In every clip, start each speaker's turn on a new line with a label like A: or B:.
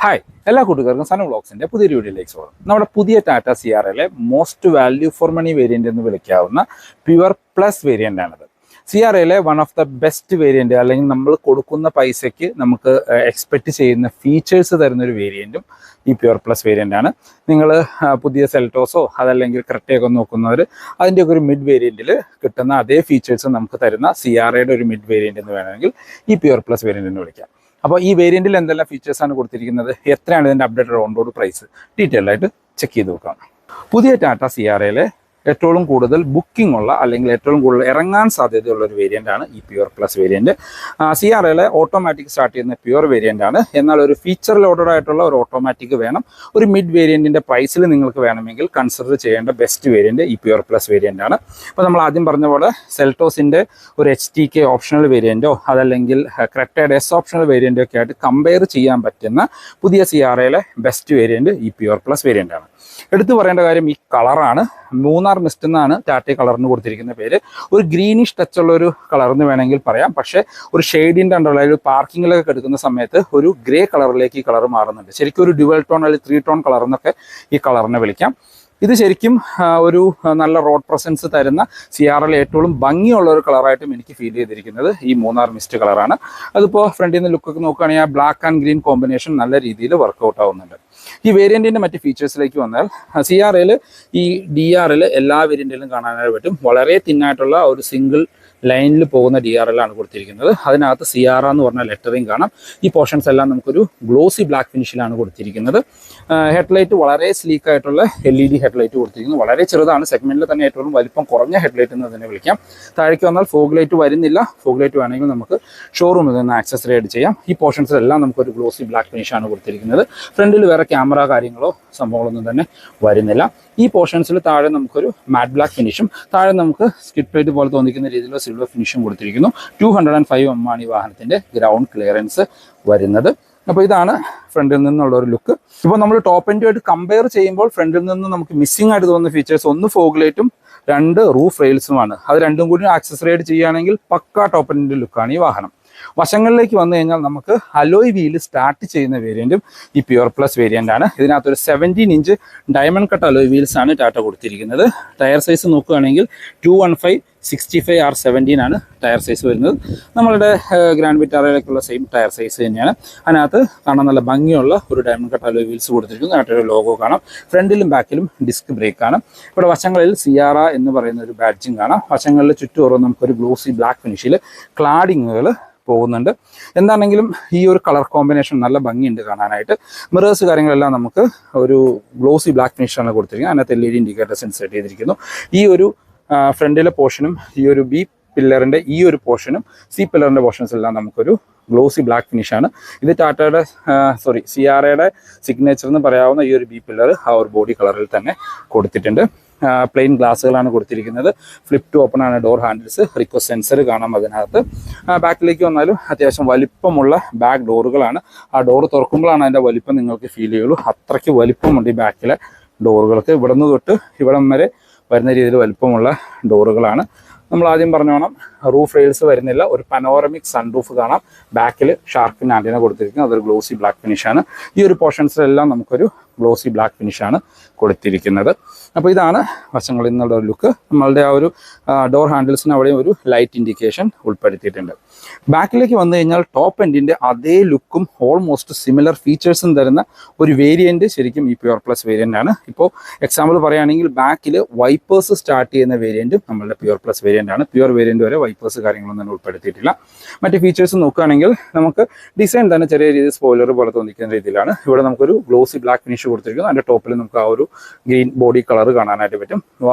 A: Hi എല്ലാ കൂട്ടുകാർക്കും സന വ്ളോഗ്സിന്റെ പുതിയൊരു വീഡിയോയിലേക്ക് സ്വാഗതം. നമ്മുടെ പുതിയ ടാറ്റ CRLലെ most value for money variant എന്ന് വിളിക്കാവുന്ന പ്യുവർ പ്ലസ് വേരിയന്റ് ആണിത്. CRLലെ one of the best variant, അല്ലെങ്കിൽ നമ്മൾ കൊടുക്കുന്ന പൈസയ്ക്ക് നമുക്ക് എക്സ്പെക്ട് ചെയ്യുന്ന ഫീച്ചേഴ്സ് തരുന്നൊരു വേരിയന്റും ഈ പ്യുവർ പ്ലസ് വേരിയന്റ് ആണ്. നിങ്ങൾ പുതിയ സെൽറ്റോസോ അതല്ലെങ്കിൽ ക്രെറ്റയൊക്കെ നോക്കുന്നവർ അതിൻ്റെയൊക്കെ ഒരു മിഡ് വേരിയന്റിൽ കിട്ടുന്ന അതേ ഫീച്ചേഴ്സ് നമുക്ക് തരുന്ന CRLയുടെ ഒരു മിഡ് വേരിയന്റ് എന്ന് വേണമെങ്കിൽ ഈ പ്യുവർ പ്ലസ് വേരിയന്റ് എന്ന് വിളിക്കാം. അപ്പോൾ ഈ വേരിയന്റിൽ എന്തെല്ലാം ഫീച്ചേഴ്സാണ് കൊടുത്തിരിക്കുന്നത്, എത്രയാണ് ഇതിൻ്റെ updated on road price, detail ആയിട്ട് ചെക്ക് ചെയ്ത് നോക്കാം. പുതിയ ടാറ്റ CRLലെ ഏറ്റവും കൂടുതൽ ബുക്കിംഗ് ഉള്ള അല്ലെങ്കിൽ ഏറ്റവും കൂടുതൽ ഇറങ്ങാൻ സാധ്യതയുള്ള ഒരു വേരിയന്റ് ആണ് ഈ പ്യുവർ പ്ലസ് വേരിയന്റ്. CRLലെ ഓട്ടോമാറ്റിക് സ്റ്റാർട്ട് ചെയ്യുന്ന പ്യുവർ വേരിയന്റ് ആണ്. എന്നാൽ ഒരു ഫീച്ചർ ലോഡഡ് ആയിട്ടുള്ള ഒരു ഓട്ടോമാറ്റിക് വേണം. ഒരു മിഡ് വേരിയന്റിന്റെ പ്രൈസിൽ നിങ്ങൾക്ക് വേണമെങ്കിൽ കൺസിഡർ ചെയ്യേണ്ട ബെസ്റ്റ് വേരിയന്റ് ഈ പ്യുവർ പ്ലസ് വേരിയന്റ് ആണ്. അപ്പോൾ നമ്മൾ ആദ്യം പറഞ്ഞ പോലെ സെൽറ്റോസിന്റെ ഒരു HTK ഓപ്ഷണൽ വേരിയന്റോ അതല്ലെങ്കിൽ ക്രെറ്റയുടെ ഓപ്ഷണൽ വേരിയന്റോ ഒക്കെ ആയിട്ട് കമ്പയർ ചെയ്യാൻ പറ്റുന്ന പുതിയ CRLലെ ബെസ്റ്റ് വേരിയന്റ് ഈ പ്യുവർ പ്ലസ് വേരിയന്റ് ആണ്. എടുത്തു പറയേണ്ട കാര്യം ഈ കളറാണ്. മൂന്നാർ മിസ്റ്റ് എന്നാണ് ടാറ്റ കളറിന് കൊടുത്തിരിക്കുന്ന പേര്. ഒരു ഗ്രീനിഷ് ടച്ച് ഉള്ള ഒരു കളർ എന്ന് വേണമെങ്കിൽ പറയാം. പക്ഷേ ഒരു ഷെയ്ഡിൻ്റെ അണ്ടറുള്ള ഒരു പാർക്കിങ്ങിലൊക്കെ എടുക്കുന്ന സമയത്ത് ഒരു ഗ്രേ കളറിലേക്ക് ഈ കളർ മാറുന്നുണ്ട്. ശരിക്കും ഒരു ഡ്യുവൽ ടോൺ അല്ലെങ്കിൽ 3 ടോൺ കളർ എന്നൊക്കെ ഈ കളറിനെ വിളിക്കാം. ഇത് ശരിക്കും ഒരു നല്ല റോഡ് പ്രസൻസ് തരുന്ന CRL ഏറ്റവും ഭംഗിയുള്ള ഒരു കളറായിട്ടും എനിക്ക് ഫീൽ ചെയ്തിരിക്കുന്നത് ഈ മൂന്നാർ മിസ്റ്റ് കളറാണ്. അതിപ്പോൾ ഫ്രണ്ടിൽ നിന്ന് ലുക്കൊക്കെ നോക്കുകയാണെങ്കിൽ ആ ബ്ലാക്ക് ആൻഡ് ഗ്രീൻ കോമ്പിനേഷൻ നല്ല രീതിയിൽ വർക്കൗട്ട് ആവുന്നുണ്ട്. ഈ വേരിയന്റിന്റെ മറ്റ് ഫീച്ചേഴ്സിലേക്ക് വന്നാൽ CRL ഈ DRL എല്ലാ വേരിയന്റിലും കാണാനായിട്ട് പറ്റും. വളരെ തിന്നായിട്ടുള്ള ഒരു സിംഗിൾ ലൈനിൽ പോകുന്ന DRL ആണ് കൊടുത്തിരിക്കുന്നത്. അതിനകത്ത് CR എന്ന് പറഞ്ഞ ലെറ്ററിങ് കാണാം. ഈ പോർഷൻസ് എല്ലാം നമുക്കൊരു ഗ്ലോസി ബ്ലാക്ക് ഫിനിഷിലാണ് കൊടുത്തിരിക്കുന്നത്. ഹെഡ്ലൈറ്റ് വളരെ സ്ലീക്ക് ആയിട്ടുള്ള LED ഹെഡ്ലൈറ്റ് കൊടുത്തിരിക്കുന്നു. വളരെ ചെറുതാണ്, സെഗ്മെന്റിൽ തന്നെ ഏറ്റവും വലിപ്പം കുറഞ്ഞ ഹെഡ്ലൈറ്റ് എന്ന് തന്നെ വിളിക്കാം. താഴേക്ക് വന്നാൽ ഫോഗ് ലൈറ്റ് വരുന്നില്ല. ഫോഗ് ലൈറ്റ് വേണമെങ്കിൽ നമുക്ക് ഷോറൂമിൽ നിന്ന് ആക്സസറി ആയിട്ട് ചെയ്യാം. ഈ പോർഷൻസിലെല്ലാം നമുക്കൊരു ഗ്ലോസി ബ്ലാക്ക് ഫിനിഷാണ് കൊടുത്തിരിക്കുന്നത്. ഫ്രണ്ടിൽ വേറെ ക്യാമറ കാര്യങ്ങളോ സംഭവങ്ങളൊന്നും തന്നെ വരുന്നില്ല. ഈ പോർഷൻസിൽ താഴെ നമുക്കൊരു മാറ്റ് ബ്ലാക്ക് ഫിനിഷും താഴെ നമുക്ക് സ്കിഡ് പ്ലേറ്റ് പോലെ തോന്നിക്കുന്ന രീതിയിലുള്ള സിൽവർ ഫിനിഷും കൊടുത്തിരിക്കുന്നു. 205 mm ആണ് ഈ വാഹനത്തിന്റെ ഗ്രൗണ്ട് ക്ലിയറൻസ് വരുന്നത്. അപ്പോൾ ഇതാണ് ഫ്രണ്ടിൽ നിന്നുള്ള ഒരു ലുക്ക്. ഇപ്പോൾ നമ്മൾ ടോപ്പ് എൻഡുമായിട്ട് കമ്പയർ ചെയ്യുമ്പോൾ ഫ്രണ്ടിൽ നിന്ന് നമുക്ക് മിസ്സിംഗ് ആയിട്ട് തോന്നുന്ന ഫീച്ചേഴ്സ് ഒന്ന് ഫോഗ് ലൈറ്റും 2 റൂഫ് റെയിൽസുമാണ്. അത് രണ്ടും കൂടി ആക്സസറി ആയിട്ട് ചെയ്യുകയാണെങ്കിൽ പക്ക ടോപ്പ് എൻഡിന്റെ ലുക്കാണ് ഈ വാഹനം. വശങ്ങളിലേക്ക് വന്നു കഴിഞ്ഞാൽ നമുക്ക് അലോയ് വീല് സ്റ്റാർട്ട് ചെയ്യുന്ന വേരിയന്റും ഈ പ്യുവർ പ്ലസ് വേരിയന്റ് ആണ്. ഇതിനകത്തൊരു 17 inch diamond cut alloy wheels ആണ് ടാറ്റ കൊടുത്തിരിക്കുന്നത്. ടയർ സൈസ് നോക്കുകയാണെങ്കിൽ 215/65R17 ആണ് ടയർ സൈസ് വരുന്നത്. നമ്മളുടെ ഗ്രാൻഡ് വിറ്റാറയിലേക്കുള്ള സെയിം ടയർ സൈസ് തന്നെയാണ്. അതിനകത്ത് കാണാൻ നല്ല ഭംഗിയുള്ള ഒരു ഡയമണ്ട് കട്ട് അലോയ് വീൽസ് കൊടുത്തിരിക്കുന്നു. ടാറ്റയുടെ ലോഗോ കാണാം. ഫ്രണ്ടിലും ബാക്കിലും ഡിസ്ക് ബ്രേക്ക് ആണ്. ഇവിടെ വശങ്ങളിൽ സിയാറ എന്ന് പറയുന്ന ഒരു ബാഡ്ജിങ് കാണാം. വശങ്ങളിൽ ചുറ്റും നമുക്കൊരു ഗ്ലോസി ബ്ലാക്ക് ഫിനിഷിൽ ക്ലാഡിങ്ങുകൾ പോകുന്നുണ്ട്. എന്താണെങ്കിലും ഈ ഒരു കളർ കോമ്പിനേഷൻ നല്ല ഭംഗിയുണ്ട് കാണാനായിട്ട്. മിറേഴ്സ് കാര്യങ്ങളെല്ലാം നമുക്ക് ഒരു ഗ്ലോസി ബ്ലാക്ക് ഫിനിഷാണ് കൊടുത്തിരിക്കുന്നത്. അതിനകത്ത് LED ഇൻഡിക്കേറ്റേഴ്സ് ഇൻസേർട്ട് ചെയ്തിരിക്കുന്നു. ഈ ഒരു ഫ്രണ്ടിലെ പോർഷനും ഈ ഒരു B പില്ലറിൻ്റെ ഈ ഒരു പോർഷനും C പില്ലറിൻ്റെ പോർഷൻസ് എല്ലാം നമുക്കൊരു ഗ്ലോസി ബ്ലാക്ക് ഫിനിഷാണ്. ഇത് ടാറ്റയുടെ CRLയുടെ സിഗ്നേച്ചർ എന്ന് പറയാവുന്ന ഈ ഒരു B പില്ലർ ആ ഒരു ബോഡി കളറിൽ തന്നെ കൊടുത്തിട്ടുണ്ട്. പ്ലെയിൻ ഗ്ലാസ്സുകളാണ് കൊടുത്തിരിക്കുന്നത്. ഫ്ലിപ്പ് ടു ഓപ്പൺ ആണ് ഡോർ ഹാൻഡിൽസ്. റിക്വസ്റ്റ് സെൻസർ കാണാം അതിനകത്ത്. ബാക്കിലേക്ക് വന്നാലും അത്യാവശ്യം വലിപ്പമുള്ള ബാക്ക് ഡോറുകളാണ്. ആ ഡോർ തുറക്കുമ്പോഴാണ് അതിൻ്റെ വലിപ്പം നിങ്ങൾക്ക് ഫീൽ ചെയ്യുള്ളൂ. അത്രയ്ക്ക് വലിപ്പമുണ്ട് ഈ ബാക്കിലെ ഡോറുകൾക്ക്. ഇവിടെ നിന്ന് തൊട്ട് ഇവിടം വരെ വരുന്ന രീതിയിൽ വലിപ്പമുള്ള ഡോറുകളാണ്. നമ്മൾ ആദ്യം പറഞ്ഞോണം റൂഫ് റെയിൽസ് വരുന്നില്ല. ഒരു പനോറമിക് സൺറൂഫ് കാണാം. ബാക്കിൽ ഷാർക്കിൻ ആൻറ്റിന കൊടുത്തിരിക്കുന്നത്. അതൊരു ഗ്ലോസി ബ്ലാക്ക് ഫിനിഷാണ്. ഈ ഒരു പോർഷൻസിലെല്ലാം നമുക്കൊരു ഗ്ലോസി ബ്ലാക്ക് ഫിനിഷാണ് കൊടുത്തിരിക്കുന്നത്. അപ്പോൾ ഇതാണ് വശങ്ങളിൽ നിന്നുള്ള ഒരു ലുക്ക്. നമ്മളുടെ ആ ഒരു ഡോർ ഹാൻഡിൽസിന് അവിടെയും ഒരു ലൈറ്റ് ഇൻഡിക്കേഷൻ ഉൾപ്പെടുത്തിയിട്ടുണ്ട്. ബാക്കിലേക്ക് വന്നു കഴിഞ്ഞാൽ ടോപ്പ് എൻഡിൻ്റെ അതേ ലുക്കും ഓൾമോസ്റ്റ് സിമിലർ ഫീച്ചേഴ്സും തരുന്ന ഒരു വേരിയൻറ്റ് ശരിക്കും ഈ പ്യുവർ പ്ലസ് വേരിയൻ്റ് ആണ്. ഇപ്പോൾ എക്സാമ്പിൾ പറയുകയാണെങ്കിൽ ബാക്കിൽ വൈപ്പേഴ്സ് സ്റ്റാർട്ട് ചെയ്യുന്ന വേരിയൻറ്റും നമ്മളുടെ പ്യുവർ പ്ലസ് വേരിയൻ്റ് ആണ്. പ്യുവർ വേരിയൻറ്റ് വരെ വൈപ്പേഴ്സ് കാര്യങ്ങളൊന്നും തന്നെ ഉൾപ്പെടുത്തിയിട്ടില്ല. മറ്റ് ഫീച്ചേഴ്സ് നോക്കുകയാണെങ്കിൽ നമുക്ക് ഡിസൈൻ തന്നെ ചെറിയ രീതിയിൽ സ്പോയിലർ പോലെ തോന്നിക്കുന്ന രീതിയിലാണ്. ഇവിടെ നമുക്കൊരു ഗ്ലോസി ബ്ലാക്ക് ഫിനിഷ് കൊടുത്തിരിക്കുന്നു. അതിൻ്റെ ടോപ്പിൽ നമുക്ക് ആ ഒരു ഗ്രീൻ ബോഡി കളർ കാണാനായിട്ട് പറ്റും.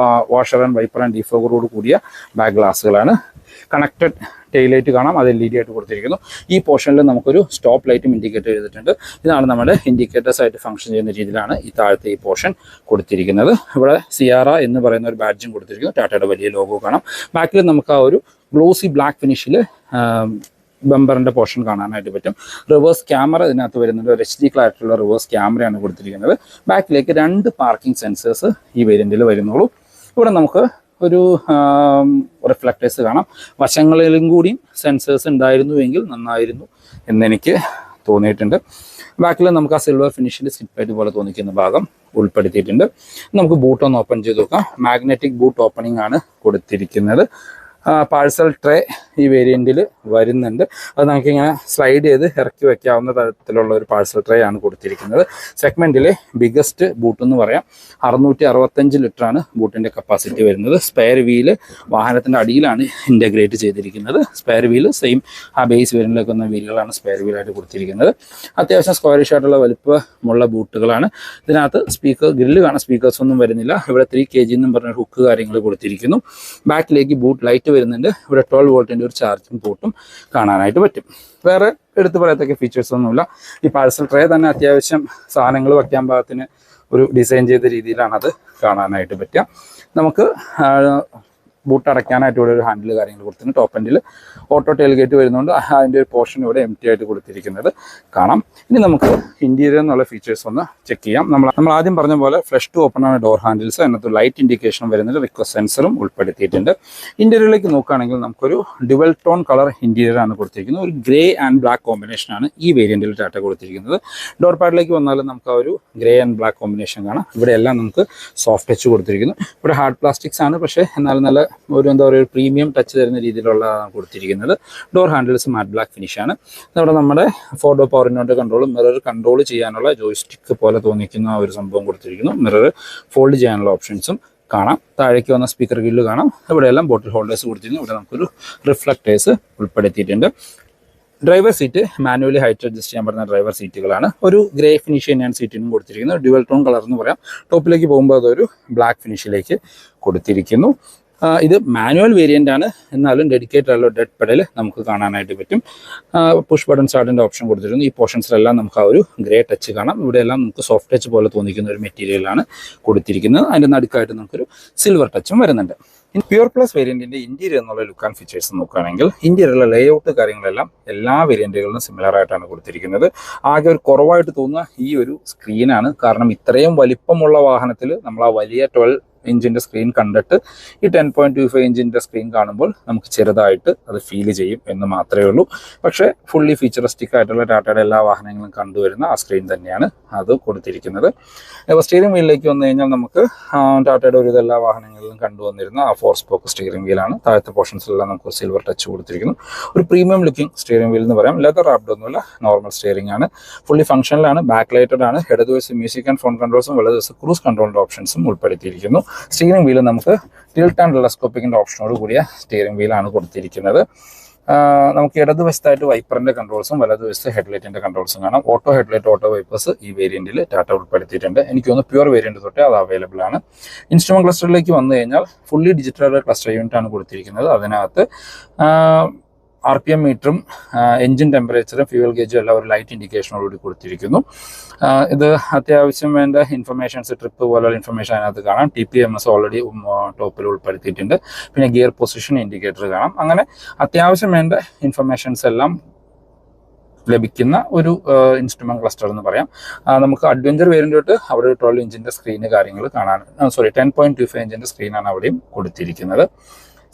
A: വാഷർ ആൻഡ് വൈപ്പർ ആൻഡ് ഡിഫോഗറോട് കൂടിയ ബാക്ക് ഗ്ലാസ്സുകളാണ്. കണക്റ്റഡ് ടെയിൽ ലൈറ്റ് കാണാം. അത് LED ആയിട്ട് കൊടുത്തിരിക്കുന്നു. ഈ പോർഷനിൽ നമുക്കൊരു സ്റ്റോപ്പ് ലൈറ്റും ഇൻഡിക്കേറ്റ് ചെയ്തിട്ടുണ്ട്. ഇതാണ് നമ്മുടെ ഇൻഡിക്കേറ്റേഴ്സ് ആയിട്ട് ഫംഗ്ഷൻ ചെയ്യുന്ന രീതിയിലാണ് ഈ താഴത്തെ ഈ പോർഷൻ കൊടുത്തിരിക്കുന്നത്. ഇവിടെ സിയാറ എന്ന് പറയുന്ന ഒരു ബാഡ്ജും കൊടുത്തിരിക്കുന്നു. ടാറ്റയുടെ വലിയ ലോഗോ കാണാം. ബാക്കിൽ നമുക്ക് ആ ഒരു ഗ്ലോസി ബ്ലാക്ക് ഫിനിഷിൽ ബമ്പറിൻ്റെ പോർഷൻ കാണാനായിട്ട് പറ്റും. റിവേഴ്സ് ക്യാമറ ഇതിനകത്ത് വരുന്നുണ്ട്. ഒരു HD ക്ലാരിറ്റിയുള്ള റിവേഴ്സ് ക്യാമറയാണ് കൊടുത്തിരിക്കുന്നത്. ബാക്കിലേക്ക് 2 പാർക്കിംഗ് സെൻസേഴ്സ് ഈ വേരിയൻറ്റിൽ വരുന്നുള്ളൂ. ഇവിടെ നമുക്ക് ഒരു റിഫ്ലക്റ്റേഴ്സ് കാണാം. വശങ്ങളിലും കൂടി സെൻസേഴ്സ് ഉണ്ടായിരുന്നുവെങ്കിൽ നന്നായിരുന്നു എന്നെനിക്ക് തോന്നിയിട്ടുണ്ട്. ബാക്കിൽ നമുക്ക് ആ സിൽവർ ഫിനിഷിൽ സ്കിപ്പ് ആയിട്ട് പോലെ തോന്നിക്കുന്ന ഭാഗം ഉൾപ്പെടുത്തിയിട്ടുണ്ട്. നമുക്ക് ബൂട്ട് ഒന്ന് ഓപ്പൺ ചെയ്ത് നോക്കാം. മാഗ്നറ്റിക് ബൂട്ട് ഓപ്പണിംഗ് ആണ് കൊടുത്തിരിക്കുന്നത്. പാഴ്സൽ ട്രേ ഈ വേരിയൻറ്റിൽ വരുന്നുണ്ട്. അത് നമുക്കിങ്ങനെ സ്ലൈഡ് ചെയ്ത് ഇറക്കി വയ്ക്കാവുന്ന തരത്തിലുള്ള ഒരു പാഴ്സൽ ട്രേ ആണ് കൊടുത്തിരിക്കുന്നത്. സെഗ്മെൻറ്റിലെ ബിഗസ്റ്റ് ബൂട്ട് എന്ന് പറയാം. 665 ലിറ്ററാണ് ബൂട്ടിൻ്റെ കപ്പാസിറ്റി വരുന്നത്. സ്പെയർ വീല് വാഹനത്തിൻ്റെ അടിയിലാണ് ഇൻ്റഗ്രേറ്റ് ചെയ്തിരിക്കുന്നത്. സ്പെയർ വീല് സെയിം ആ ബേസ് വേരിയൻറ്റിലേക്ക് വന്ന വീലുകളാണ് സ്പെയർ വീലായിട്ട് കൊടുത്തിരിക്കുന്നത്. അത്യാവശ്യം സ്ക്വയറിഷ് ആയിട്ടുള്ള വലിപ്പമുള്ള ബൂട്ടുകളാണ്. ഇതിനകത്ത് ഗ്രില്ല് കാണാൻ സ്പീക്കേഴ്സ് ഒന്നും വരുന്നില്ല. ഇവിടെ 3 kg എന്നും പറഞ്ഞ ഹുക്ക് കാര്യങ്ങൾ കൊടുത്തിരിക്കുന്നു. ബാക്കിലേക്ക് ബൂട്ട് ലൈറ്റ് വരുന്നുണ്ട്. ഇവിടെ 12 വോൾട്ടിൻ്റെ ഒരു ചാർജിങ് പോർട്ടും കാണാനായിട്ട് പറ്റും. വേറെ എടുത്തു പറയത്തക്ക ഫീച്ചേഴ്സ് ഒന്നുമില്ല. ഈ പാഴ്സൽ ട്രേ തന്നെ അത്യാവശ്യം സാധനങ്ങൾ വയ്ക്കാൻ പാകത്തിന് ഒരു ഡിസൈൻ ചെയ്ത രീതിയിലാണ് അത് കാണാനായിട്ട് പറ്റുക. നമുക്ക് ബൂട്ട് അടയ്ക്കാനായിട്ട് ഇവിടെ ഒരു ഹാൻഡിൽ കാര്യങ്ങൾ കൊടുത്തിട്ടുണ്ട്. ടോപ്പ് എൻഡിൽ ഓട്ടോ ടെയിൽ ഗേറ്റ് വരുന്നുണ്ട്. അതിൻ്റെ ഒരു പോർഷൻ ഇവിടെ എംറ്റി ആയിട്ട് കൊടുത്തിരിക്കുന്നത് കാണാം. ഇനി നമുക്ക് ഇന്റീരിയർ എന്നുള്ള ഫീച്ചേഴ്സ് ഒന്ന് ചെക്ക് ചെയ്യാം. നമ്മൾ ആദ്യം പറഞ്ഞ പോലെ ഫ്ലഷ് ടു ഓപ്പൺ ആണ് ഡോർ ഹാൻഡിൽസ്. അതിനകത്ത് ലൈറ്റ് ഇൻഡിക്കേഷൻ വരുന്നുണ്ട്. റിക്വസ്റ്റ് സെൻസറും ഉൾപ്പെടുത്തിയിട്ടുണ്ട്. ഇന്റീരിയറിലേക്ക് നോക്കുകയാണെങ്കിൽ നമുക്കൊരു ഡുവൽ ടോൺ കളർ ഇന്റീരിയർ ആണ് കൊടുത്തിരിക്കുന്നത്. ഒരു ഗ്രേ ആൻഡ് ബ്ലാക്ക് കോമ്പിനേഷൻ ആണ് ഈ വേരിയന്റിൽ ടാറ്റ കൊടുത്തിരിക്കുന്നത്. ഡോർ പാഡിലേക്ക് വന്നാലും നമുക്ക് ആ ഒരു ഗ്രേ ആൻഡ് ബ്ലാക്ക് കോമ്പിനേഷൻ കാണാം. ഇവിടെ എല്ലാം നമുക്ക് സോഫ്റ്റ് ടച്ച് കൊടുത്തിരിക്കുന്നു. ഇവിടെ ഹാർഡ് പ്ലാസ്റ്റിക്സ് ആണ്, പക്ഷേ എന്നാലും നല്ല ഒരു പ്രീമിയം ടച്ച് തരുന്ന രീതിയിലുള്ളതാണ് കൊടുത്തിരിക്കുന്നത്. ഡോർ ഹാൻഡിൽസ് മാറ്റ് ബ്ലാക്ക് ഫിനിഷാണ്. ഇവിടെ നമ്മുടെ 4 ഡോർ പവർ ഇൻവെർട്ടർ കൺട്രോളും മിറർ കൺട്രോൾ ചെയ്യാനുള്ള ജോയ്സ്റ്റിക്ക് പോലെ തോന്നിക്കുന്ന ഒരു സംഭവം കൊടുത്തിരിക്കുന്നു. മിറർ ഫോൾഡ് ചെയ്യാനുള്ള ഓപ്ഷൻസും കാണാം. താഴേക്ക് വന്ന സ്പീക്കർ ഗ്രില്ല് കാണാം. ഇവിടെയെല്ലാം ബോട്ടിൽ ഹോൾഡേഴ്സ് കൊടുത്തിരിക്കുന്നു. ഇവിടെ നമുക്കൊരു റിഫ്ലക്ടേഴ്സ് ഉൾപ്പെടുത്തിയിട്ടുണ്ട്. Driver seat manually height adjust ചെയ്യാൻ പറ്റുന്ന ഡ്രൈവർ സീറ്റുകളാണ്. ഒരു ഗ്രേ ഫിനിഷ് തന്നെയാണ് സീറ്റിനും കൊടുത്തിരിക്കുന്നത്. ഡ്യുവൽ ടോൺ കളർ എന്ന് പറയാം. ടോപ്പിലേക്ക് പോകുമ്പോൾ അതൊരു ബ്ലാക്ക് ഫിനിഷിലേക്ക് കൊടുത്തിരിക്കുന്നു. ഇത് മാനുവൽ വേരിയൻ്റ് ആണ്, എന്നാലും ഡെഡിക്കേറ്റഡ് ആയുള്ള ഡെഡ് പെഡൽ നമുക്ക് കാണാനായിട്ട് പറ്റും. പുഷ് ബട്ടൺ സ്റ്റാർട്ടിൻ്റെ ഓപ്ഷൻ കൊടുത്തിരുന്നു. ഈ പോർഷൻസിലെല്ലാം നമുക്ക് ആ ഒരു ഗ്രേ ടച്ച് കാണാം. ഇവിടെയെല്ലാം നമുക്ക് സോഫ്റ്റ് ടച്ച് പോലെ തോന്നിക്കുന്ന ഒരു മെറ്റീരിയലാണ് കൊടുത്തിരിക്കുന്നത്. അതിൻ്റെ നടുക്കായിട്ട് നമുക്കൊരു സിൽവർ ടച്ചും വരുന്നുണ്ട്. പ്യുർ പ്ലസ് വേരിയന്റിന്റെ ഇന്റീരിയർ എന്നുള്ള ലുക്ക് ആൻഡ് ഫീച്ചേഴ്സ് നോക്കുകയാണെങ്കിൽ ഇന്റീരിയറിലെ ലേഔട്ട് കാര്യങ്ങളെല്ലാം എല്ലാ വേരിയന്റുകളിലും സിമിലർ ആയിട്ടാണ് കൊടുത്തിരിക്കുന്നത്. ആകെ ഒരു കുറവായിട്ട് തോന്നുന്ന ഈ ഒരു സ്ക്രീനാണ്. കാരണം ഇത്രയും വലിപ്പമുള്ള വാഹനത്തിൽ നമ്മൾ ആ വലിയ 12 ഇഞ്ചിൻ്റെ സ്ക്രീൻ കണ്ടിട്ട് ഈ 10.25 ഇഞ്ചിൻ്റെ സ്ക്രീൻ കാണുമ്പോൾ നമുക്ക് ചെറുതായിട്ട് അത് ഫീൽ ചെയ്യും എന്ന് മാത്രമേ ഉള്ളൂ. പക്ഷേ ഫുള്ളി ഫീച്ചറിസ്റ്റിക് ആയിട്ടുള്ള ടാറ്റയുടെ എല്ലാ വാഹനങ്ങളും കണ്ടുവരുന്ന ആ സ്ക്രീൻ തന്നെയാണ് അത് കൊടുത്തിരിക്കുന്നത്. അപ്പോൾ സ്റ്റിയറിംഗ് വീലിലേക്ക് വന്നു കഴിഞ്ഞാൽ നമുക്ക് ടാറ്റയുടെ ഒരു എല്ലാ വാഹനങ്ങളിലും കണ്ടുവന്നിരുന്ന ആ 4 സ്പോക്ക് സ്റ്റിയറിംഗ് വീലാണ്. താഴത്തെ പോർഷൻസിലെല്ലാം നമുക്ക് സിൽവർ ടച്ച് കൊടുത്തിരിക്കുന്നു. ഒരു പ്രീമിയം ലുക്കിംഗ് സ്റ്റിയറിംഗ് വീൽ എന്ന് പറയാം. ലെതർ റാപ്ഡ് ഒന്നുമില്ല, നോർമൽ സ്റ്റിയറിംഗ് ആണ്. ഫുള്ളി ഫംഗ്ഷനിലാണ്. ബാക്ക് ലൈറ്റഡ് ആണ്. ഇടതുവശം മ്യൂസിക് ആൻഡ് ഫോൺ കൺട്രോൾസും വലതുവശം ക്രൂസ് കൺട്രോളിൻ്റെ ഓപ്ഷൻസും ഉൾപ്പെടുത്തിയിരിക്കുന്നു. സ്റ്റിയറിംഗ് വീല് നമുക്ക് ടിൽറ്റ് ആൻഡ് ടെലസ്കോപ്പിക്കിൻ്റെ ഓപ്ഷനോട് കൂടിയ സ്റ്റിയറിംഗ് വീലാണ് കൊടുത്തിരിക്കുന്നത്. നമുക്ക് ഇടതുവശത്തായിട്ട് വൈപ്പറിൻ്റെ കൺട്രോൾസും വലതുവശത്ത് ഹെഡ്ലൈറ്റിൻ്റെ കൺട്രോൾസും കാണാം. ഓട്ടോ ഹെഡ്ലൈറ്റ്, ഓട്ടോ വൈപ്പേഴ്സ് ഈ വേരിയന്റിൽ ടാറ്റ ഉൾപ്പെടുത്തിയിട്ടുണ്ട്. എനിക്ക് തോന്നുന്നു പ്യുവർ വേരിയന്റ് തൊട്ടേ അത് അവൈലബിൾ ആണ്. ഇൻസ്ട്രുമെന്റ് ക്ലസ്റ്ററിലേക്ക് വന്നു കഴിഞ്ഞാൽ ഫുള്ളി ഡിജിറ്റൽ ക്ലസ്റ്റർ യൂണിറ്റ് ആണ് കൊടുത്തിരിക്കുന്നത്. അതിനകത്ത് RPM മീറ്ററും എഞ്ചിൻ ടെമ്പറേച്ചറും ഫ്യൂവൽ ഗേജും എല്ലാം ഒരു ലൈറ്റ് ഇൻഡിക്കേഷനോടുകൂടി കൊടുത്തിരിക്കുന്നു. ഇത് അത്യാവശ്യം വേണ്ട ഇൻഫർമേഷൻസ്, ട്രിപ്പ് പോലുള്ള ഇൻഫർമേഷൻ അതിനകത്ത് കാണാം. TPMS ഓൾറെഡി ടോപ്പിൽ ഉൾപ്പെടുത്തിയിട്ടുണ്ട്. പിന്നെ ഗിയർ പൊസിഷൻ ഇൻഡിക്കേറ്റർ കാണാം. അങ്ങനെ അത്യാവശ്യം വേണ്ട ഇൻഫർമേഷൻസ് എല്ലാം ലഭിക്കുന്ന ഒരു ഇൻസ്ട്രുമെന്റ് ക്ലസ്റ്റർ എന്ന് പറയാം. നമുക്ക് അഡ്വഞ്ചർ വേരിയന്റ് തൊട്ട് അവിടെ 12 ഇഞ്ചിൻ്റെ സ്ക്രീന് കാര്യങ്ങൾ കാണാൻ 10.25 ഇഞ്ചിൻ്റെ സ്ക്രീനാണ് അവിടെയും കൊടുത്തിരിക്കുന്നത്.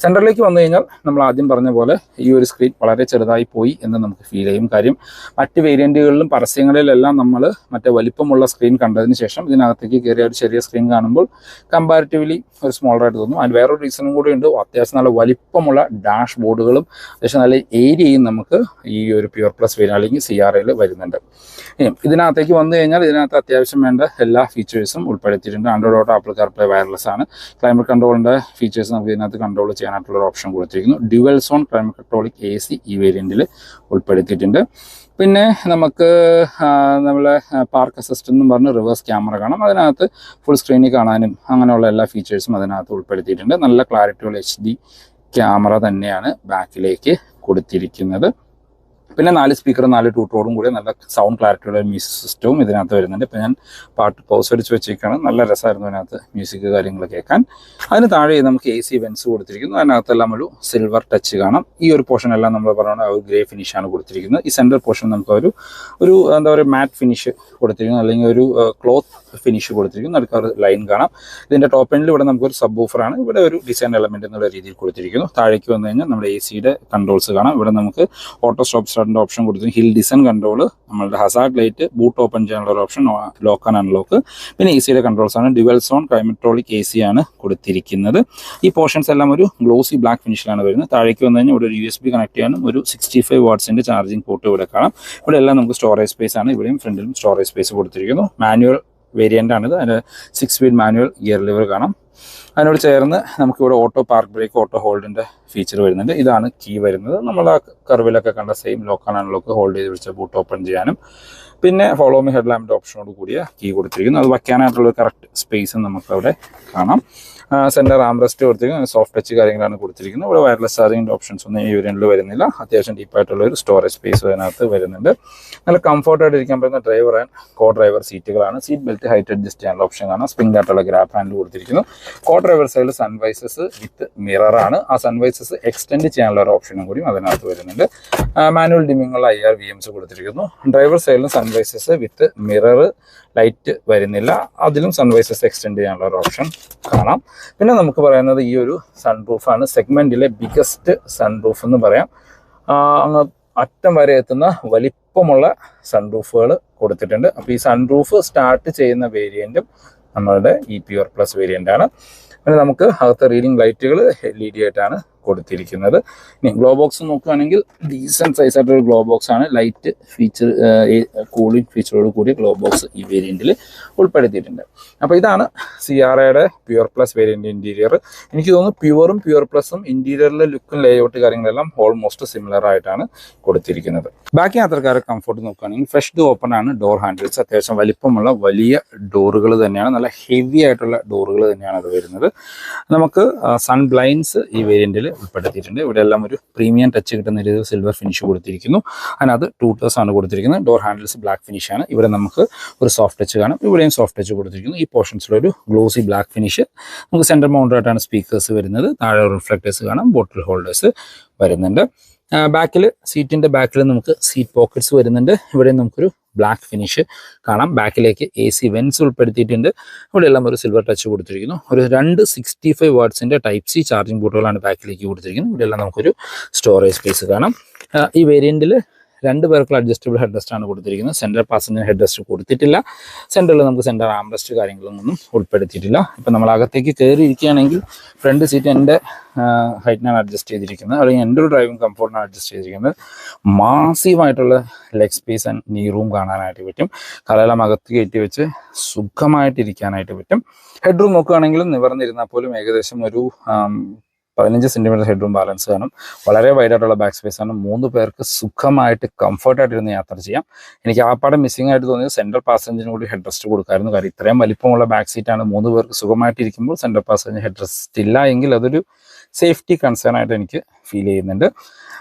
A: സെൻറ്ററിലേക്ക് വന്നു കഴിഞ്ഞാൽ നമ്മൾ ആദ്യം പറഞ്ഞ പോലെ ഈ ഒരു സ്ക്രീൻ വളരെ ചെറുതായി പോയി എന്ന് നമുക്ക് ഫീൽ ചെയ്യും. കാര്യം മറ്റ് വേരിയൻറ്റുകളിലും പരസ്യങ്ങളിലെല്ലാം നമ്മൾ മറ്റേ വലിപ്പമുള്ള സ്ക്രീൻ കണ്ടതിന് ശേഷം ഇതിനകത്തേക്ക് കയറിയ ഒരു ചെറിയ സ്ക്രീൻ കാണുമ്പോൾ കമ്പാരിറ്റീവ്ലി ഒരു സ്മോളറായിട്ട് തോന്നും. അതിന് വേറൊരു റീസണും കൂടി ഉണ്ട്. അത്യാവശ്യം നല്ല വലിപ്പമുള്ള ഡാഷ് ബോർഡുകളും അത്യാവശ്യം നല്ല ഏരിയയും നമുക്ക് ഈ ഒരു പ്യുർ പ്ലസ് വേരിയന്റ് അല്ലെങ്കിൽ CRL വരുന്നുണ്ട്. ഇതിനകത്തേക്ക് വന്നു കഴിഞ്ഞാൽ ഇതിനകത്ത് അത്യാവശ്യം വേണ്ട എല്ലാ ഫീച്ചേഴ്സും ഉൾപ്പെടുത്തിയിട്ടുണ്ട്. Android auto, apple CarPlay, wireless ആണ്. ക്ലൈമറ്റ് കൺട്രോളിൻ്റെ ഫീച്ചേഴ്സ് നമുക്ക് ഇതിനകത്ത് കൺട്രോൾ ചെയ്യാനായിട്ടുള്ള ഒരു ഓപ്ഷൻ കൊടുത്തിരിക്കുന്നു. ഡ്യുവൽ സോൺ ക്ലൈമറ്റോളിക് AC ഈ വേരിയന്റിൽ ഉൾപ്പെടുത്തിയിട്ടുണ്ട്. പിന്നെ നമുക്ക് നമ്മളെ പാർക്ക് അസിസ്റ്റ് എന്ന് പറഞ്ഞ് റിവേഴ്സ് ക്യാമറ കാണാം. അതിനകത്ത് ഫുൾ സ്ക്രീനിൽ കാണാനും അങ്ങനെയുള്ള എല്ലാ ഫീച്ചേഴ്സും അതിനകത്ത് ഉൾപ്പെടുത്തിയിട്ടുണ്ട്. നല്ല ക്ലാരിറ്റിയുള്ള HD ക്യാമറ തന്നെയാണ് ബാക്കിലേക്ക് കൊടുത്തിരിക്കുന്നത്. പിന്നെ 4 സ്പീക്കർ 4 ടൂട്ടോടും കൂടി നല്ല സൗണ്ട് ക്ലാരിറ്റിയുള്ള മ്യൂസിക് സിസ്റ്റവും ഇതിനകത്ത് വരുന്നുണ്ട്. ഇപ്പോൾ ഞാൻ പാട്ട് പൗസ് അടിച്ച് വെച്ചേക്കാണ്. നല്ല രസമായിരുന്നു അതിനകത്ത് മ്യൂസിക് കാര്യങ്ങൾ കേൾക്കാൻ. അതിന് താഴെ നമുക്ക് AC വെൻസ് കൊടുത്തിരിക്കുന്നു. അതിനകത്തെല്ലാം ഒരു സിൽവർ ടച്ച് കാണാം. ഈ ഒരു പോർഷൻ എല്ലാം നമ്മൾ പറയുന്നത് ഒരു ഗ്രേ ഫിനിഷാണ് കൊടുത്തിരിക്കുന്നത്. ഈ സെൻറ്റർ പോർഷൻ നമുക്ക് ഒരു എന്താ പറയുക മാറ്റ് ഫിനിഷ് കൊടുത്തിരിക്കുന്നു, അല്ലെങ്കിൽ ഒരു ക്ലോത്ത് ഫിനിഷ് കൊടുത്തിരിക്കുന്നു. നടുക്ക് ഒരു ലൈൻ കാണാം. ഇതിൻ്റെ ടോപ്പ് എൻഡിൽ ഇവിടെ നമുക്കൊരു സബ് വൂഫറാണ്. ഇവിടെ ഒരു ഡിസൈൻ എലമെൻറ്റ് എന്നുള്ള രീതിയിൽ കൊടുത്തിരിക്കുന്നു. താഴേക്ക് വന്നു കഴിഞ്ഞാൽ നമ്മുടെ AC യുടെ കൺട്രോൾസ് കാണാം. ഇവിടെ നമുക്ക് ഓട്ടോ സ്റ്റോപ്പ് സ്റ്റാർട്ട് ഹസാർഡിൻ്റെ ഓപ്ഷൻ കൊടുത്തിരിക്കുന്നത്, ഹിൽ ഡിസൺ കൺട്രോൾ, നമ്മളുടെ ഹസാർഡ് ലൈറ്റ്, ബൂട്ട് ഓപ്പൺ ചെയ്യാനുള്ള ഒരു ഓപ്ഷൻ, ലോക്ക് ആൻഡ് അൺലോക്ക്, പിന്നെ എ സിയുടെ കൺട്രോൾസ് ആണ്. ഡ്യുവൽ സോൺ ക്ലൈമട്രോളിക് എ സി ആണ് കൊടുത്തിരിക്കുന്നത്. ഈ പോർഷൻസ് എല്ലാം ഒരു ഗ്ലോസി ബ്ലാക്ക് ഫിനിഷിലാണ് വരുന്നത്. താഴേക്ക് വന്നു കഴിഞ്ഞാൽ ഇവിടെ ഒരു USB കണക്ട് ചെയ്യാനും ഒരു 65 വാട്ട്സിൻ്റെ ചാർജിങ് പോർട്ട് ഇവിടെ കാണാം. ഇവിടെ എല്ലാം നമുക്ക് സ്റ്റോറേജ് സ്പേസ് ആണ്. ഇവിടെയും ഫ്രണ്ടിലും സ്റ്റോറേജ് സ്പേസ് കൊടുത്തിരിക്കുന്നു. മാനുവൽ വേരിയൻ്റ് ആണിത്. അതിന് 6 സ്പീഡ് മാനുവൽ ഗിയർ ലിവർ കാണാം. അതിനോട് ചേർന്ന് നമുക്കിവിടെ ഓട്ടോ പാർക്ക് ബ്രേക്ക്, ഓട്ടോ ഹോൾഡിൻ്റെ ഫീച്ചർ വരുന്നുണ്ട്. ഇതാണ് കീ വരുന്നത്. നമ്മൾ ആ കർവിലൊക്കെ കണ്ട same lock and unlock, hold ചെയ്ത് വെച്ച ബൂട്ട് ഓപ്പൺ ചെയ്യാനും. പിന്നെ ഫോളോ മി ഹെഡ് ലാമ്പിൻ്റെ ഓപ്ഷനോട് കൂടിയ കീ കൊടുത്തിരിക്കുന്നു. അത് വയ്ക്കാനായിട്ടുള്ള കറക്റ്റ് സ്പേസും നമുക്കവിടെ കാണാം. സെൻറ്റർ ആംറെസ്റ്റ് കൊടുത്തിരിക്കുന്നത്, സോഫ്റ്റ് ടച്ച് കാര്യങ്ങളാണ് കൊടുത്തിരിക്കുന്നത്. ഇവിടെ വയർലെസ് ചാർജിങ്ങിൻ്റെ ഓപ്ഷൻസ് ഒന്നും ഈ വേരിയൻറ്റിൽ വരുന്നില്ല. അത്യാവശ്യം ഡീപ്പായിട്ടുള്ള ഒരു സ്റ്റോറേജ് സ്പേസ് അതിനകത്ത് വരുന്നുണ്ട്. നല്ല കംഫർട്ടായിട്ട് ഇരിക്കാൻ പറ്റുന്ന ഡ്രൈവർ ആൻഡ് കോ ഡ്രൈവർ സീറ്റുകളാണ്. സീറ്റ് ബെൽറ്റ് ഹൈറ്റ് അഡ്ജസ്റ്റ് ചെയ്യാനുള്ള ഓപ്ഷൻ കാണാം. സ്പ്രിംഗ് ആയിട്ടുള്ള ഗ്രാബ് ഹാൻഡിൽ കൊടുത്തിരിക്കുന്നു. കോ ഡ്രൈവർ സൈഡിൽ സൺവൈസസ് വിത്ത് മിററാണ്. ആ സൺവൈസസ് എക്സ്റ്റെൻഡ് ചെയ്യാനുള്ള ഒരു ഓപ്ഷനും കൂടി അതിനകത്ത് വരുന്നുണ്ട്. മാനുവൽ ഡിമ്മിങ്ങുള്ള IR VMs കൊടുത്തിരിക്കുന്നു. ഡ്രൈവർ സൈഡിലും സൺവൈസസ് വിത്ത് മിറർ, ലൈറ്റ് വരുന്നില്ല. അതിലും സൺവൈസസ് എക്സ്റ്റെൻഡ് ചെയ്യാനുള്ള ഒരു ഓപ്ഷൻ കാണാം. പിന്നെ നമുക്ക് പറയുന്നത് ഈ ഒരു സൺറൂഫാണ്. സെഗ്മെന്റിലെ ബിഗസ്റ്റ് സൺറൂഫ് എന്ന് പറയാം. അങ്ങ് അറ്റം വരെ എത്തുന്ന വലിപ്പമുള്ള സൺറൂഫുകൾ കൊടുത്തിട്ടുണ്ട്. അപ്പോൾ ഈ സൺറൂഫ് സ്റ്റാർട്ട് ചെയ്യുന്ന വേരിയൻറ്റും നമ്മളുടെ ഈ പ്യുവർ പ്ലസ് വേരിയൻ്റ് ആണ്. പിന്നെ നമുക്ക് അകത്ത് റീഡിംഗ് ലൈറ്റുകൾ LED ആയിട്ടാണ് കൊടുത്തിരിക്കുന്നത്. ഇനി ഗ്ലോ ബോക്സ് നോക്കുകയാണെങ്കിൽ ഡീസൻറ്റ് സൈസ് ആയിട്ടൊരു ഗ്ലോ ബോക്സ് ആണ്. ലൈറ്റ് ഫീച്ചർ, കൂളിംഗ് ഫീച്ചറോട് കൂടി ഗ്ലോ ബോക്സ് ഈ വേരിയൻറ്റിൽ ഉൾപ്പെടുത്തിയിട്ടുണ്ട്. അപ്പോൾ ഇതാണ് CRAയുടെ പ്യുവർ പ്ലസ് വേരിയൻ്റ് ഇൻറ്റീരിയർ. എനിക്ക് തോന്നുന്നു പ്യുവറും പ്യുവർ പ്ലസും ഇൻറ്റീരിയറിലെ ലുക്കും ലേഔട്ട് കാര്യങ്ങളെല്ലാം ഓൾമോസ്റ്റ് സിമിലർ ആയിട്ടാണ് കൊടുത്തിരിക്കുന്നത്. ബാക്കി യാത്രക്കാരെ കംഫർട്ട് നോക്കുകയാണെങ്കിൽ ഫ്രഷ് ഡോർ ഓപ്പൺ ആണ്. ഡോർ ഹാൻഡിൽസ് അത്യാവശ്യം വലിപ്പമുള്ള വലിയ ഡോറുകൾ തന്നെയാണ്. നല്ല ഹെവി ആയിട്ടുള്ള ഡോറുകൾ തന്നെയാണ് അത് വരുന്നത്. നമുക്ക് സൺ ബ്ലൈൻഡ്സ് ഈ വേരിയൻറ്റിൽ ഉൾപ്പെടുത്തിയിട്ടുണ്ട്. ഇവിടെ എല്ലാം ഒരു പ്രീമിയം ടച്ച് കിട്ടുന്ന രീതിയിൽ സിൽവർ ഫിനിഷ് കൊടുത്തിരിക്കുന്നു. അതിനകത്ത് ടൂട്ടേഴ്സ് ആണ് കൊടുത്തിരിക്കുന്നത്. ഡോർ ഹാൻഡിൽസ് ബ്ലാക്ക് ഫിനിഷ് ആണ്. ഇവിടെ നമുക്ക് ഒരു സോഫ്റ്റ് ടച്ച് കാണാം. ഇവിടെയും സോഫ്റ്റ് ടച്ച് കൊടുത്തിരിക്കുന്നു. ഈ പോർഷൻസിലൊരു ഗ്ലോസി ബ്ലാക്ക് ഫിനിഷ്. നമുക്ക് സെൻറ്റർ മൗണ്ടഡ് ആയിട്ടാണ് സ്പീക്കേഴ്സ് വരുന്നത്. താഴെ റിഫ്ലക്ടേഴ്സ് കാണാം. ബോട്ടിൽ ഹോൾഡേഴ്സ് വരുന്നുണ്ട്. ബാക്കിൽ, സീറ്റിൻ്റെ ബാക്കിൽ നമുക്ക് സീറ്റ് പോക്കറ്റ്സ് വരുന്നുണ്ട്. ഇവിടെ നമുക്കൊരു ബ്ലാക്ക് ഫിനിഷ് കാണാം. ബാക്കിലേക്ക് AC വെൻസ് ഉൾപ്പെടുത്തിയിട്ടുണ്ട്. ഇവിടെ എല്ലാം ഒരു സിൽവർ ടച്ച് കൊടുത്തിരിക്കുന്നു. ഒരു 2 65 വാട്ട്സിൻ്റെ Type C ചാർജിങ് പോർട്ടുകളാണ് ബാക്കിലേക്ക് കൊടുത്തിരിക്കുന്നത്. ഇവിടെ എല്ലാം നമുക്കൊരു സ്റ്റോറേജ് സ്പേസ് കാണാം. ഈ വേരിയൻറ്റിൽ 2 പേർക്കുള്ള അഡ്ജസ്റ്റബിൾ ഹെഡ് റെസ്റ്റ് ആണ് കൊടുത്തിരിക്കുന്നത്. സെൻറ്റർ പാസഞ്ചർ ഹെഡ് റെസ്റ്റ് കൊടുത്തിട്ടില്ല. സെൻറ്ററിൽ നമുക്ക് സെൻറ്റർ ആംറെസ്റ്റ് കാര്യങ്ങളൊന്നും ഉൾപ്പെടുത്തിയിട്ടില്ല. ഇപ്പം നമ്മൾ അകത്തേക്ക് കയറി ഇരിക്കുകയാണെങ്കിൽ ഫ്രണ്ട് സീറ്റ് എൻ്റെ ഹൈറ്റിനാണ് അഡ്ജസ്റ്റ് ചെയ്തിരിക്കുന്നത്, അല്ലെങ്കിൽ എൻ്റെ ഒരു ഡ്രൈവിംഗ് കംഫോർട്ടിനാണ് അഡ്ജസ്റ്റ് ചെയ്തിരിക്കുന്നത്. മാസീവായിട്ടുള്ള ലെഗ് സ്പേസ് ആൻഡ് നീ റൂം കാണാനായിട്ട് പറ്റും. കലയെല്ലാം അകത്ത് കയറ്റി വെച്ച് സുഖമായിട്ടിരിക്കാനായിട്ട് പറ്റും. ഹെഡ് റൂം നോക്കുകയാണെങ്കിലും നിവർന്നിരുന്നാൽ പോലും ഏകദേശം ഒരു 15 സെൻറ്റിമീറ്റർ ഹെഡ് റൂം ബാലൻസ് കാണും. വളരെ വൈഡായിട്ടുള്ള ബാക്ക് സ്പേസ് ആണ്. 3 പേർക്ക് സുഖമായിട്ട് കംഫർട്ടായിട്ടിരുന്ന് യാത്ര ചെയ്യാം. എനിക്ക് ആ പാടെ മിസ്സിംഗ് ആയിട്ട് തോന്നിയത് സെൻട്രൽ പാസഞ്ചറിന് കൂടി ഹെഡ് റെസ്റ്റ് കൊടുക്കായിരുന്നു. കാര്യം ഇത്രയും വലിപ്പമുള്ള ബാക്ക് സീറ്റാണ്. 3 പേർക്ക് സുഖമായിട്ടിരിക്കുമ്പോൾ സെൻട്രൽ പാസഞ്ചർ ഹെഡ് റെസ്റ്റ് ഇല്ല എങ്കിൽ അതൊരു സേഫ്റ്റി കൺസേൺ ആയിട്ട് എനിക്ക് ഫീൽ ചെയ്യുന്നുണ്ട്.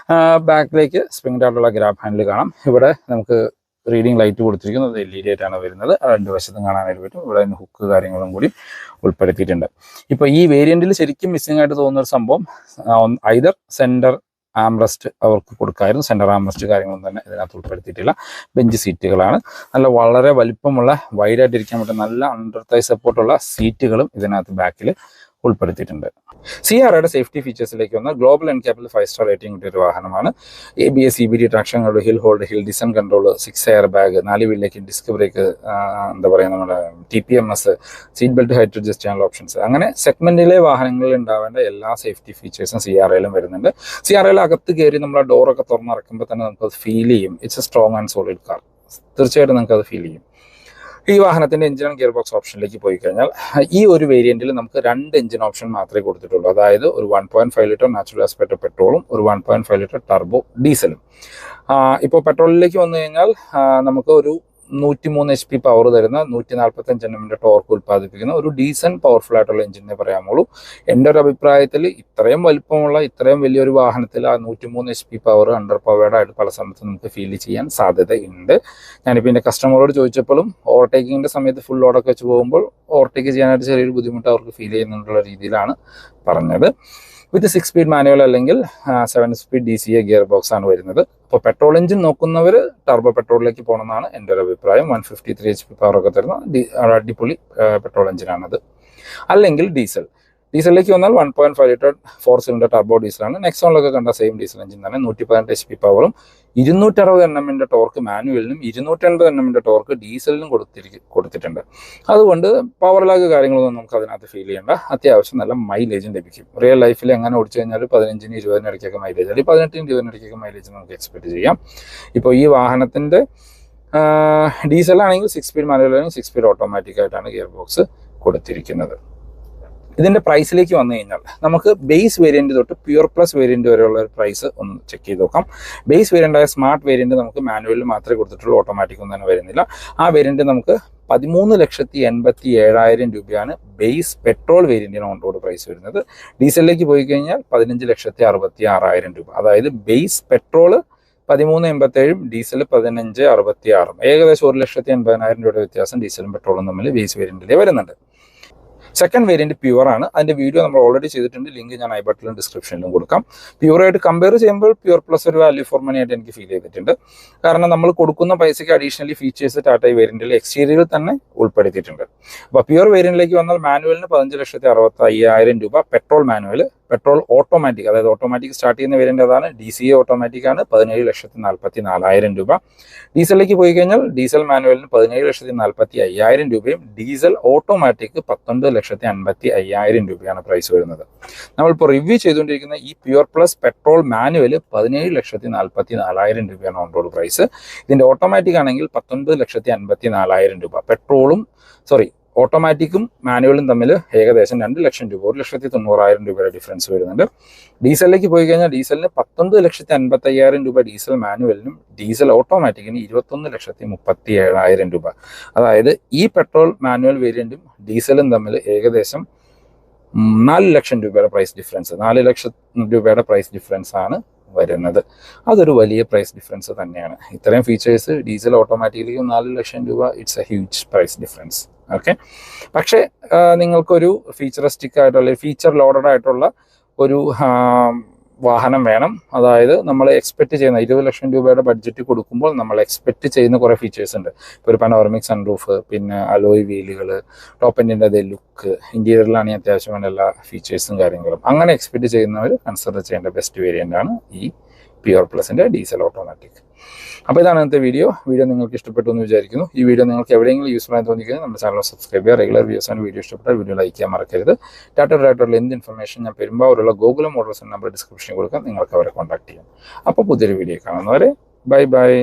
A: ബാക്കിലേക്ക് സ്പ്രിംഗ് ആയിട്ടുള്ള ഗ്രാബ് ഹാൻഡിൽ കാണാം. ഇവിടെ നമുക്ക് റീഡിംഗ് ലൈറ്റ് കൊടുത്തിരിക്കുന്നത് LED ആയിട്ടാണ് വരുന്നത്. 2 വശത്തും കാണാനായിട്ട് പറ്റും. ഇവിടെ ഹുക്ക് കാര്യങ്ങളും കൂടി ഉൾപ്പെടുത്തിയിട്ടുണ്ട്. ഇപ്പോൾ ഈ വേരിയൻറ്റിൽ ശരിക്കും മിസ്സിംഗ് ആയിട്ട് തോന്നുന്ന ഒരു സംഭവം, ഐദർ സെൻറ്റർ ആംറെസ്റ്റ് അവർക്ക് കൊടുക്കായിരുന്നു. സെൻറ്റർ ആംറെസ്റ്റ് കാര്യങ്ങളൊന്നും തന്നെ ഇതിനകത്ത് ഉൾപ്പെടുത്തിയിട്ടില്ല. ബെഞ്ച് സീറ്റുകളാണ്. നല്ല വളരെ വലിപ്പമുള്ള വൈഡായിട്ടിരിക്കാൻ പറ്റുന്ന നല്ല അണ്ടർ തൈ സപ്പോർട്ടുള്ള സീറ്റുകളും ഇതിനകത്ത് ബാക്കിൽ ഉൾപ്പെടുത്തിയിട്ടുണ്ട്. CRAയുടെ സേഫ്റ്റി ഫീച്ചേഴ്സിലേക്ക് വന്ന ഗ്ലോബൽ എൻക്യാപ്പിൽ 5 സ്റ്റാർ റേറ്റിംഗ് കിട്ടിയ ഒരു വാഹനമാണ്. ABS EBD traction control, hill hold, hill descent control, 6 air bag, 4 വീലിലേക്ക് ഡിസ്ക് ബ്രേക്ക്, എന്താ പറയുക, നമ്മുടെ TPMS, seat belt height adjust ചെയ്യാനുള്ള ഓപ്ഷൻസ്, അങ്ങനെ സെഗ്മെന്റിലെ വാഹനങ്ങളിൽ ഉണ്ടാവേണ്ട എല്ലാ സേഫ്റ്റി ഫീച്ചേഴ്സും CRAയിലും വരുന്നുണ്ട്. CRAയിൽ അകത്ത് കയറി നമ്മൾ ആ ഡോറൊക്കെ തുറന്നിറക്കുമ്പോൾ തന്നെ നമുക്കത് ഫീൽ ചെയ്യും. It's A strong and solid car. തീർച്ചയായിട്ടും നമുക്കത് ഫീൽ ചെയ്യും. ഈ വാഹനത്തിൻ്റെ എഞ്ചിൻ ആൻഡ് ഗിയർ ബോക്സ് ഓപ്ഷനിലേക്ക് പോയി കഴിഞ്ഞാൽ ഈ ഒരു വേരിയൻറ്റിൽ നമുക്ക് 2 എഞ്ചിൻ ഓപ്ഷൻ മാത്രമേ കൊടുത്തിട്ടുള്ളൂ. അതായത് ഒരു 1.5 ലിറ്റർ നാച്ചുറൽ ആസ്പെക്ട് പെട്രോളും ഒരു 1.5 ലിറ്റർ ടർബോ ഡീസലും. ഇപ്പോൾ പെട്രോളിലേക്ക് വന്നു കഴിഞ്ഞാൽ നമുക്ക് ഒരു 103 HP പവർ തരുന്ന 145 Nm ടോർക്ക് ഉൽപ്പാദിപ്പിക്കുന്ന ഒരു ഡീസൻറ്റ് പവർഫുൾ ആയിട്ടുള്ള എഞ്ചിനെ പറയാമുള്ളൂ. എൻ്റെ ഒരു അഭിപ്രായത്തിൽ ഇത്രയും വലിപ്പമുള്ള ഇത്രയും വലിയൊരു വാഹനത്തിൽ ആ 103 HP പവർ അണ്ടർ പവേർഡ് ആയിട്ട് പല സമയത്തും നമുക്ക് ഫീൽ ചെയ്യാൻ സാധ്യതയുണ്ട്. ഞാനിപ്പോൾ എൻ്റെ കസ്റ്റമറോട് ചോദിച്ചപ്പോഴും ഓവർടേക്കിങ്ങിൻ്റെ സമയത്ത് ഫുൾ ലോഡൊക്കെ വെച്ച് പോകുമ്പോൾ ഓവർടേക്ക് ചെയ്യാനായിട്ട് ചെറിയൊരു ബുദ്ധിമുട്ട് അവർക്ക് ഫീൽ ചെയ്യുന്നുള്ള രീതിയിലാണ് പറഞ്ഞത്. വിത്ത് 6 സ്പീഡ് മാനുവൽ അല്ലെങ്കിൽ 7 സ്പീഡ് DCA ഗിയർ ബോക്സ് ആണ് വരുന്നത്. അപ്പോൾ പെട്രോൾ എഞ്ചിൻ നോക്കുന്നവർ ടർബോ പെട്രോളിലേക്ക് പോകണമെന്നാണ് എൻ്റെ ഒരു അഭിപ്രായം. 153 HP പവറൊക്കെ തരുന്ന അടിപൊളി പെട്രോൾ എഞ്ചിനാണത്. അല്ലെങ്കിൽ ഡീസലിലേക്ക് വന്നാൽ 1.5 ലിറ്റർ 4 സിലിണ്ടർ ടർബോ ഡീസലാണ്. നെക്സോണിലൊക്കെ കണ്ട സെയിം ഡീസൽ എഞ്ചിൻ തന്നെ, 118 HP പവറും 260 Nm ടോർക്ക് മാനുവലിനും 280 Nm ടോർക്ക് ഡീസലിനും കൊടുത്തിട്ടുണ്ട്. അതുകൊണ്ട് പവർ ലാഗ് കാര്യങ്ങളൊന്നും നമുക്ക് അതിനകത്ത് ഫീൽ ചെയ്യേണ്ട. അത്യാവശ്യം നല്ല മൈലേജും ലഭിക്കും. റിയൽ ലൈഫിൽ എങ്ങനെ ഓടിച്ചു കഴിഞ്ഞാൽ 15-ന് 20-ന് ഇടയ്ക്കൊക്കെ മൈലേജ്, അല്ലെങ്കിൽ 18-ന് 20-ന് ഇടയ്ക്കൊക്കെ മൈലേജ് നമുക്ക് എക്സ്പെക്ട് ചെയ്യാം. ഇപ്പോൾ ഈ വാഹനത്തിൻ്റെ ഡീസലാണെങ്കിൽ 6 സ്പീഡ് മാനുവൽ ആണെങ്കിൽ 6 സ്പീഡ് ഓട്ടോമാറ്റിക് ആയിട്ടാണ് ഗിയർ ബോക്സ് കൊടുത്തിരിക്കുന്നത്. ഇതിൻ്റെ പ്രൈസിലേക്ക് വന്നു കഴിഞ്ഞാൽ നമുക്ക് ബേസ് വേരിയൻറ്റ് തൊട്ട് പ്യുവർ പ്ലസ് വേരിയൻറ്റ് വരെയുള്ള ഒരു പ്രൈസ് ഒന്ന് ചെക്ക് ചെയ്ത് നോക്കാം. ബേസ് വേരിയൻ്റായ സ്മാർട്ട് വേരിയൻറ്റ് നമുക്ക് മാനുവലിൽ മാത്രമേ കൊടുത്തിട്ടുള്ളൂ, ഓട്ടോമാറ്റിക് ഒന്നും തന്നെ വരുന്നില്ല. ആ വേരിയൻറ്റ് നമുക്ക് 13,87,000 രൂപയാണ് ബേസ് പെട്രോൾ വേരിയൻറ്റിന് ഓൺ റോഡ് പ്രൈസ് വരുന്നത്. ഡീസലിലേക്ക് പോയി കഴിഞ്ഞാൽ 15,66,000 രൂപ. അതായത് ബേസ് പെട്രോള് 13,87,000, ഡീസൽ 15,66,000. ഏകദേശം 1,80,000 രൂപയുടെ വ്യത്യാസം ഡീസലും പെട്രോളും തമ്മിൽ ബേസ് വേരിയൻറ്റിൽ വരുന്നുണ്ട്. സെക്കൻഡ് വേരിയൻറ്റ് പ്യുവർ ആണ്. അതിൻ്റെ വീഡിയോ നമ്മൾ ഓൾറെഡി ചെയ്തിട്ടുണ്ട്. ലിങ്ക് ഞാൻ ഐ ബട്ടണിലും ഡിസ്ക്രിപ്ഷനിലും കൊടുക്കാം. പ്യുവറായിട്ട് കമ്പയർ ചെയ്യുമ്പോൾ പ്യുവർ പ്ലസ് ഒരു വാല്യൂ ഫോർ മണി ആയിട്ട് എനിക്ക് ഫീൽ ചെയ്തിട്ടുണ്ട്. കാരണം നമ്മൾ കൊടുക്കുന്ന പൈസയ്ക്ക് അഡീഷണലി ഫീച്ചേഴ്സ് ടാറ്റ വേരിയൻറ്റിൽ എക്സ്റ്റീരിയറിൽ തന്നെ ഉൾപ്പെടുത്തിയിട്ടുണ്ട്. അപ്പോൾ പ്യുവർ വേരിയൻറ്റിലേക്ക് വന്നാൽ മാനുവലിന് 15,65,000 രൂപ, പെട്രോൾ മാനുവൽ. പെട്രോൾ ഓട്ടോമാറ്റിക്, അതായത് ഓട്ടോമാറ്റിക് സ്റ്റാർട്ട് ചെയ്യുന്ന വേരിയൻ്റ് അതാണ്. DCA ഓട്ടോമാറ്റിക് ആണ്, 17,44,000 രൂപ. ഡീസലിലേക്ക് പോയി കഴിഞ്ഞാൽ ഡീസൽ മാനുവലിന് 17,45,000 രൂപയും ഡീസൽ ഓട്ടോമാറ്റിക് 19,55,000 രൂപയാണ് പ്രൈസ് വരുന്നത്. നമ്മളിപ്പോൾ റിവ്യൂ ചെയ്തുകൊണ്ടിരിക്കുന്ന ഈ പ്യുവർ പ്ലസ് പെട്രോൾ മാനുവൽ 17,44,000 രൂപയാണ് ഓൺ റോഡ് പ്രൈസ്. ഇതിൻ്റെ ഓട്ടോമാറ്റിക് ആണെങ്കിൽ 19,54,000 രൂപ. പെട്രോളും ഓട്ടോമാറ്റിക്കും മാനുവലും തമ്മിൽ ഏകദേശം 2 ലക്ഷം രൂപ, 1,90,000 രൂപയുടെ ഡിഫറൻസ് വരുന്നുണ്ട്. ഡീസലിലേക്ക് പോയി കഴിഞ്ഞാൽ ഡീസലിന് 19,55,000 രൂപ ഡീസൽ മാനുവലിനും ഡീസൽ ഓട്ടോമാറ്റിക്കിന് 21,37,000 രൂപ. അതായത് ഈ പെട്രോൾ മാനുവൽ വേരിയൻറ്റും ഡീസലും തമ്മിൽ ഏകദേശം 4 ലക്ഷം രൂപയുടെ പ്രൈസ് ഡിഫറൻസ്, 4 ലക്ഷം രൂപയുടെ പ്രൈസ് ഡിഫറൻസ് ആണ് വരുന്നത്. അതൊരു വലിയ പ്രൈസ് ഡിഫറൻസ് തന്നെയാണ്. ഇത്രയും ഫീച്ചേഴ്സ് ഡീസൽ ഓട്ടോമാറ്റിക്കിലേക്കും 4 ലക്ഷം രൂപ, it's a huge price difference. Okay, പക്ഷേ നിങ്ങൾക്കൊരു ഫീച്ചറിസ്റ്റിക് ആയിട്ടുള്ള ഫീച്ചർ ലോഡഡ് ആയിട്ടുള്ള ഒരു വാഹനം വേണം. അതായത് നമ്മൾ എക്സ്പെക്ട് ചെയ്യുന്ന 20 ലക്ഷം രൂപയുടെ ബഡ്ജറ്റ് കൊടുക്കുമ്പോൾ നമ്മൾ എക്സ്പെക്ട് ചെയ്യുന്ന കുറേ ഫീച്ചേഴ്സ് ഉണ്ട്. ഇപ്പോൾ ഒരു പനോറമിക് സൺറൂഫ്, പിന്നെ അലോയ് വീലുകൾ, ടോപ്പ് എൻഡിൻ്റെ അതേ ലുക്ക്, ഇൻറ്റീരിയറിലാണെങ്കിൽ അത്യാവശ്യം വേണ്ട എല്ലാ ഫീച്ചേഴ്സും കാര്യങ്ങളും. അങ്ങനെ എക്സ്പെക്ട് ചെയ്യുന്നവർ കൺസിഡർ ചെയ്യേണ്ട ബെസ്റ്റ് വേരിയൻ്റ് ആണ് ഈ പ്യുവർ പ്ലസിൻ്റെ ഡീസൽ ഓട്ടോമാറ്റിക്. അപ്പോൾ ഇതാണ് ഇന്നത്തെ വീഡിയോ നിങ്ങൾക്ക് ഇഷ്ടപ്പെട്ടു എന്ന് വിചാരിക്കുന്നു. ഈ വീഡിയോ നിങ്ങൾക്ക് എവിടെയെങ്കിലും യൂസ്ഫുൾ ആയി തോന്നിക്കുന്നത് നമ്മുടെ ചാനൽ സബ്സ്ക്രൈബ് ചെയ്യുക. റെഗുലർ വ്യൂസാണ്. വീഡിയോ ഇഷ്ടപ്പെട്ടാൽ വീഡിയോ ലൈക്ക് ചെയ്യാൻ മറക്കരുത്. ടാറ്റയുടെ എന്ത് ഇൻഫർമേഷൻ ഞാൻ പെരുമ്പാവൂരുള്ള ഗോകുലം മോട്ടോഴ്സ് നമ്പർ ഡിസ്ക്രിപ്ഷനിൽ കൊടുക്കാം, നിങ്ങൾക്ക് അവരെ കോൺടാക്ട് ചെയ്യാം. അപ്പോൾ പുതിയൊരു വീഡിയോ കാണുന്നവരെ ബൈ ബൈ.